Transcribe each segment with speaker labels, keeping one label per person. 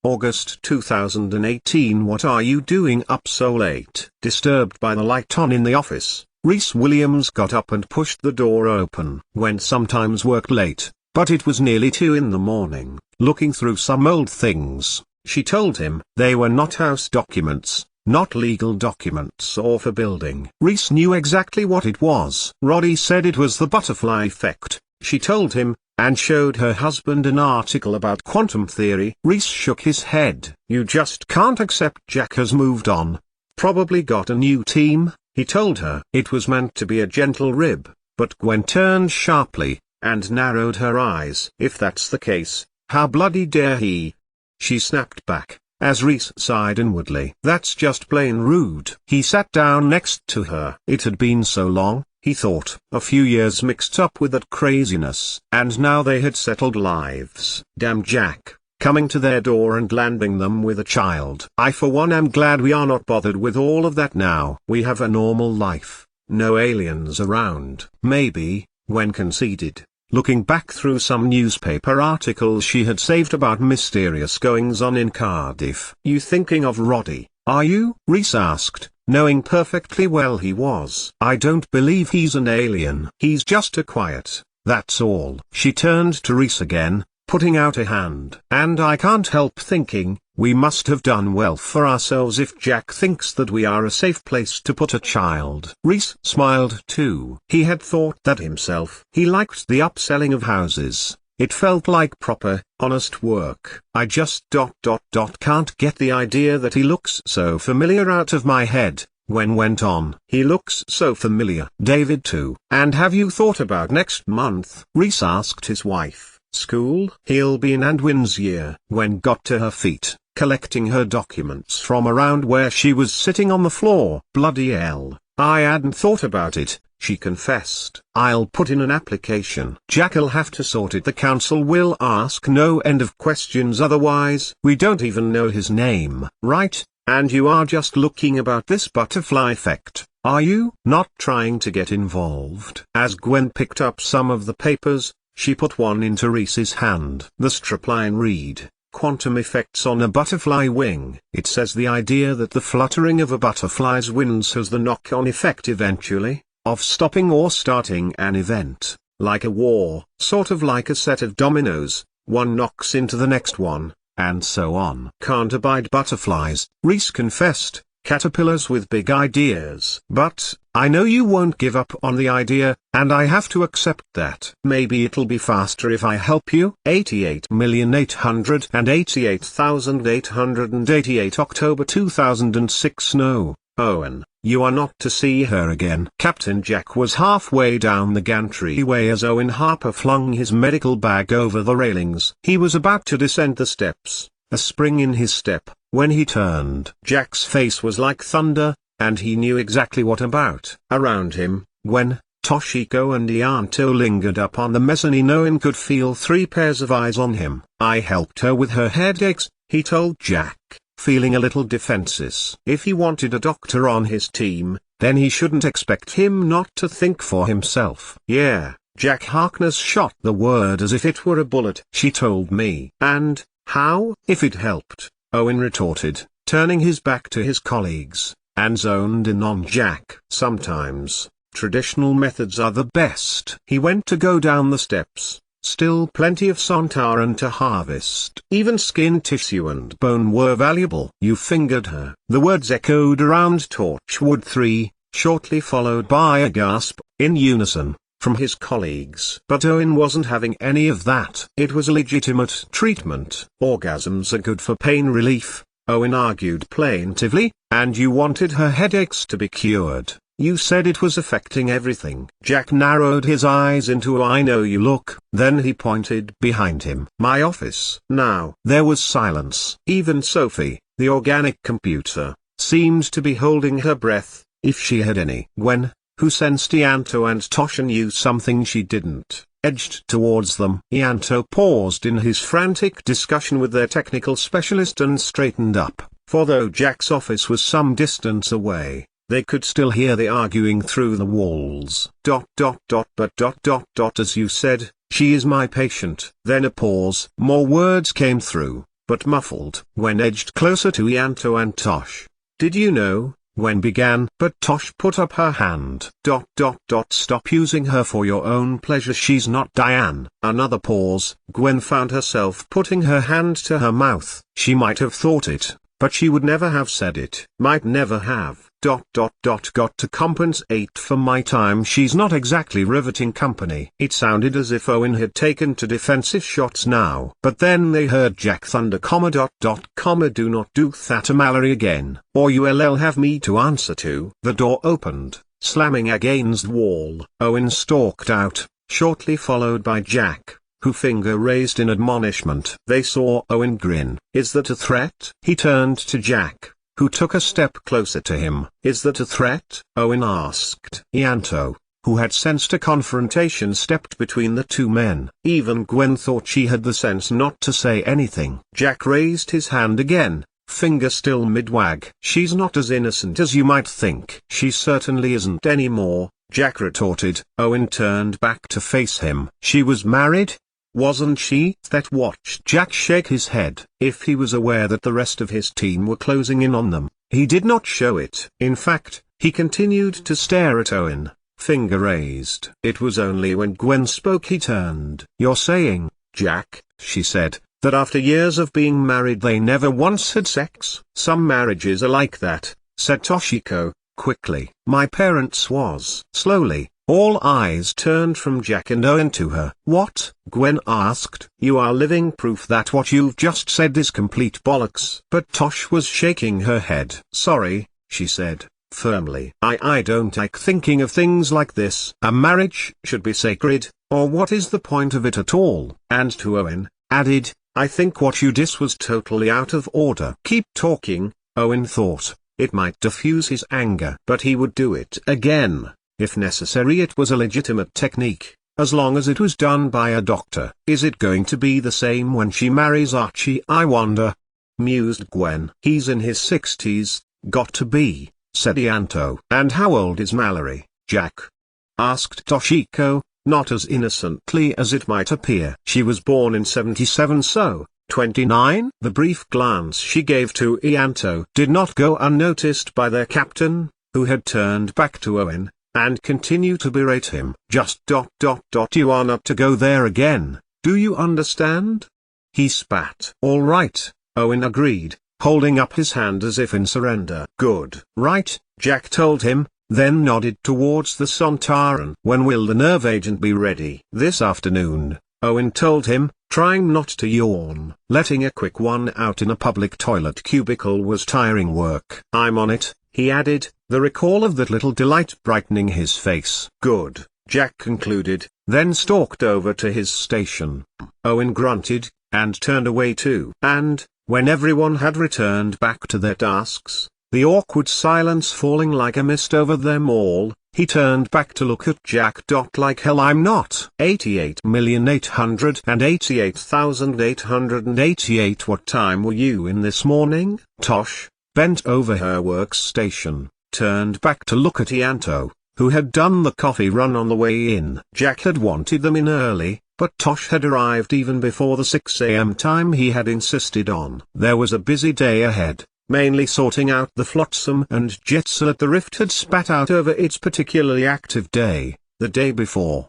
Speaker 1: August 2018. What are you doing up so late? Disturbed by the light on in the office, Rhys Williams got up and pushed the door open. Gwen sometimes worked late, but it was nearly 2 in the morning. Looking through some old things, she told him they were not house documents, not legal documents or for building. Rhys knew exactly what it was. Roddy said it was the butterfly effect, she told him, and showed her husband an article about quantum theory. Rhys shook his head. You just can't accept Jack has moved on. Probably got a new team, he told her. It was meant to be a gentle rib, but Gwen turned sharply, and narrowed her eyes. If that's the case, how bloody dare he? She snapped back, as Rhys sighed inwardly. That's just plain rude. He sat down next to her. It had been so long, he thought, a few years mixed up with that craziness. And now they had settled lives. Damn Jack, coming to their door and landing them with a child. I for one am glad we are not bothered with all of that now. We have a normal life, no aliens around. Maybe, Gwen conceded, looking back through some newspaper articles she had saved about mysterious goings-on in Cardiff. You thinking of Roddy, are you? Rhys asked, knowing perfectly well he was. I don't believe he's an alien. He's just a quiet, that's all. She turned to Rhys again, putting out a hand. And I can't help thinking, we must have done well for ourselves if Jack thinks that we are a safe place to put a child. Rhys smiled too. He had thought that himself. He liked the upselling of houses. It felt like proper, honest work. I just can't get the idea that he looks so familiar out of my head, Gwen went on. He looks so familiar. David too. And have you thought about next month? Rhys asked his wife. School? He'll be in Anduin's year. Gwen got to her feet, collecting her documents from around where she was sitting on the floor. Bloody hell, I hadn't thought about it, she confessed. I'll put in an application. Jack'll have to sort it. The council will ask no end of questions otherwise. We don't even know his name, right? And you are just looking about this butterfly effect, are you? Not trying to get involved. As Gwen picked up some of the papers, she put one into Rhys's hand. The strapline read, Quantum effects on a butterfly wing. It says the idea that the fluttering of a butterfly's wings has the knock-on effect eventually, of stopping or starting an event, like a war, sort of like a set of dominoes, one knocks into the next one, and so on. Can't abide butterflies, Rhys confessed, caterpillars with big ideas. But, I know you won't give up on the idea, and I have to accept that. Maybe it'll be faster if I help you. 88,888,888 October 2006. No, Owen, you are not to see her again. Captain Jack was halfway down the gantry-way as Owen Harper flung his medical bag over the railings. He was about to descend the steps, a spring in his step, when he turned. Jack's face was like thunder, and he knew exactly what about. Around him, Gwen, Toshiko and Ianto lingered up on the mezzanine. Owen could feel 3 pairs of eyes on him. I helped her with her headaches, he told Jack, feeling a little defensive. If he wanted a doctor on his team, then he shouldn't expect him not to think for himself. Yeah, Jack Harkness shot the word as if it were a bullet. She told me. And, how? If it helped, Owen retorted, turning his back to his colleagues, and zoned in on Jack. Sometimes, traditional methods are the best. He went to go down the steps, still plenty of Santaran to harvest. Even skin tissue and bone were valuable. You fingered her. The words echoed around Torchwood 3, shortly followed by a gasp, in unison, from his colleagues. But Owen wasn't having any of that. It was a legitimate treatment. Orgasms are good for pain relief, Owen argued plaintively, and you wanted her headaches to be cured. You said it was affecting everything. Jack narrowed his eyes into a I know you look. Then he pointed behind him. My office. Now. There was silence. Even Sophie, the organic computer, seemed to be holding her breath, if she had any. Gwen, who sensed Ianto and Tosha knew something she didn't, edged towards them. Ianto paused in his frantic discussion with their technical specialist and straightened up, for though Jack's office was some distance away, they could still hear the arguing through the walls. But as you said, she is my patient. Then a pause. More words came through. but muffled. Gwen edged closer to Ianto and Tosh. Did you know? Gwen began, but Tosh put up her hand. Stop using her for your own pleasure, she's not Diane. Another pause. Gwen found herself putting her hand to her mouth. She might have thought it, but she would never have said it. Might never have. Got to compensate for my time. She's not exactly riveting company. It sounded as if Owen had taken to defensive shots now. But then they heard Jack thunder, do not do that to Mallory again, or you'll have me to answer to. The door opened, slamming against the wall. Owen stalked out, shortly followed by Jack, who finger raised in admonishment. They saw Owen grin. Is that a threat? He turned to Jack, who took a step closer to him. Is that a threat? Owen asked. Ianto, who had sensed a confrontation, stepped between the two men. Even Gwen thought she had the sense not to say anything. Jack raised his hand again, finger still mid-wag. She's not as innocent as you might think. She certainly isn't anymore, Jack retorted. Owen turned back to face him. She was married? Wasn't she? That watched Jack shake his head. If he was aware that the rest of his team were closing in on them, he did not show it. In fact, he continued to stare at Owen, finger raised. It was only when Gwen spoke he turned. You're saying, Jack, she said, that after years of being married they never once had sex? Some marriages are like that, said Toshiko, quickly. My parents was. Slowly, all eyes turned from Jack and Owen to her. What? Gwen asked. You are living proof that what you've just said is complete bollocks. But Tosh was shaking her head. Sorry, she said, firmly. I don't like thinking of things like this. A marriage should be sacred, or what is the point of it at all? And to Owen, added, I think what you did was totally out of order. Keep talking, Owen thought. It might diffuse his anger. But he would do it again. If necessary. It was a legitimate technique, as long as it was done by a doctor. Is it going to be the same when she marries Archie, I wonder? Mused Gwen. He's in his 60s, got to be, said Ianto. And how old is Mallory, Jack? Asked Toshiko, not as innocently as it might appear. She was born in 77, so 29? The brief glance she gave to Ianto did not go unnoticed by their captain, who had turned back to Owen, and continue to berate him. Just you are not to go there again, do you understand? He spat. All right, Owen agreed, holding up his hand as if in surrender. Good. Right, Jack told him, then nodded towards the Sontaran. When will the nerve agent be ready? This afternoon, Owen told him, trying not to yawn. Letting a quick one out in a public toilet cubicle was tiring work. I'm on it, he added, the recall of that little delight brightening his face. Good, Jack concluded, then stalked over to his station. Owen grunted, and turned away too. And, when everyone had returned back to their tasks, the awkward silence falling like a mist over them all, he turned back to look at Jack. Like hell I'm not. 88,888,888. What time were you in this morning? Tosh, bent over her workstation, turned back to look at Ianto, who had done the coffee run on the way in. Jack had wanted them in early, but Tosh had arrived even before the 6 a.m. time he had insisted on. There was a busy day ahead, mainly sorting out the flotsam and jetsam that the rift had spat out over its particularly active day, the day before.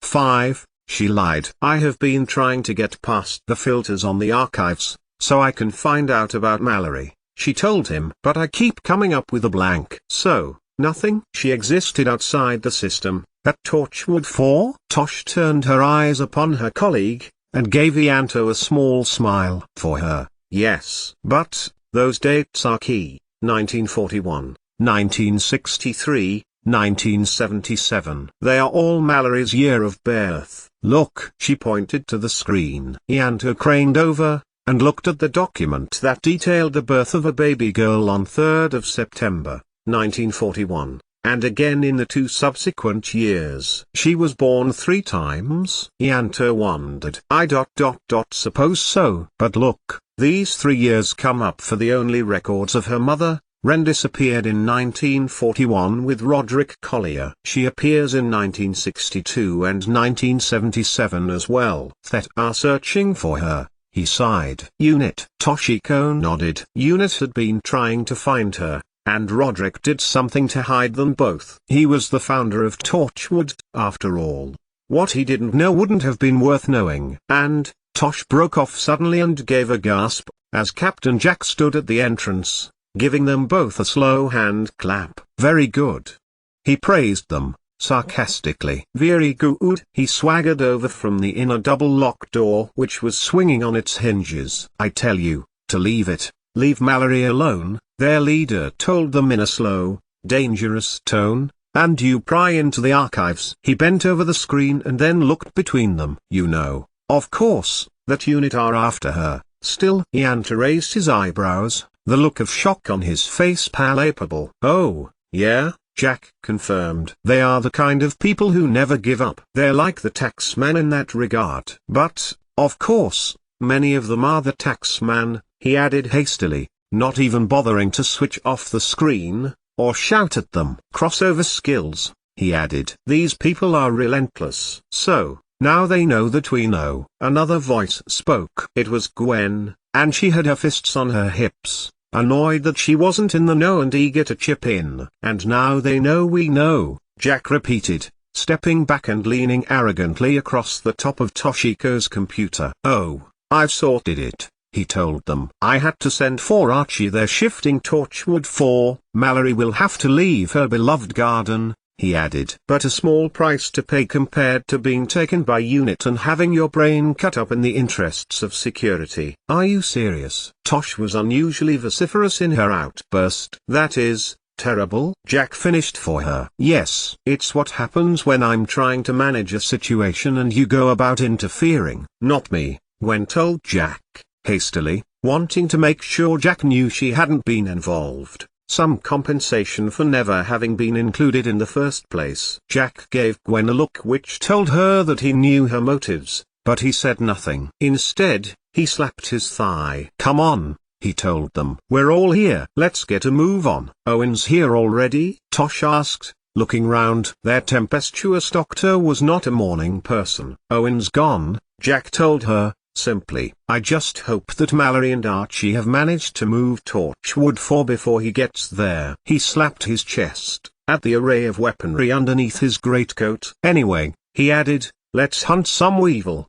Speaker 1: 5, she lied. I have been trying to get past the filters on the archives, so I can find out about Mallory, she told him. But I keep coming up with a blank. So, nothing? She existed outside the system, at Torchwood 4? Tosh turned her eyes upon her colleague, and gave Ianto a small smile. For her, yes. But, those dates are key. 1941, 1963, 1977. They are all Mallory's year of birth. Look. She pointed to the screen. Ianto craned over, and looked at the document that detailed the birth of a baby girl on 3rd of September, 1941, and again in the 2 subsequent years. She was born 3 times? Ianto wondered. Suppose so. But look, these 3 years come up for the only records of her mother. Ren disappeared in 1941 with Roderick Collier. She appears in 1962 and 1977 as well. That are searching for her. he sighed. Unit. Toshiko nodded. Unit had been trying to find her, and Roderick did something to hide them both. He was the founder of Torchwood, after all. What he didn't know wouldn't have been worth knowing. And, Tosh broke off suddenly and gave a gasp, as Captain Jack stood at the entrance, giving them both a slow hand clap. Very good. He praised them, sarcastically. Very good. He swaggered over from the inner double-lock door which was swinging on its hinges. I tell you, to leave it. Leave Mallory alone, their leader told them in a slow, dangerous tone, and you pry into the archives. He bent over the screen and then looked between them. You know, of course, that unit are after her. Still, Ianta raised his eyebrows, the look of shock on his face palpable. Oh, yeah, Jack confirmed. They are the kind of people who never give up. They're like the taxman in that regard. But, of course, many of them are the taxman, he added hastily, not even bothering to switch off the screen, or shout at them. Crossover skills, he added. These people are relentless. So, now they know that we know. Another voice spoke. It was Gwen, and she had her fists on her hips, annoyed that she wasn't in the know and eager to chip in. And now they know we know, Jack repeated, stepping back and leaning arrogantly across the top of Toshiko's computer. Oh, I've sorted it, he told them. I had to send for Archie. They're shifting Torchwood 4. Mallory will have to leave her beloved garden, he added. But a small price to pay compared to being taken by unit and having your brain cut up in the interests of security. Are you serious? Tosh was unusually vociferous in her outburst. That is terrible. Jack finished for her. Yes, it's what happens when I'm trying to manage a situation and you go about interfering. Not me, Gwen told Jack, hastily, wanting to make sure Jack knew she hadn't been involved. Some compensation for never having been included in the first place. Jack gave Gwen a look which told her that he knew her motives, but he said nothing. Instead, he slapped his thigh. Come on, he told them. We're all here. Let's get a move on. Owen's here already? Tosh asked, looking round. Their tempestuous doctor was not a morning person. Owen's gone, Jack told her, simply. I just hope that Mallory and Archie have managed to move Torchwood 4 before he gets there. He slapped his chest, at the array of weaponry underneath his greatcoat. Anyway, he added, let's hunt some weevil.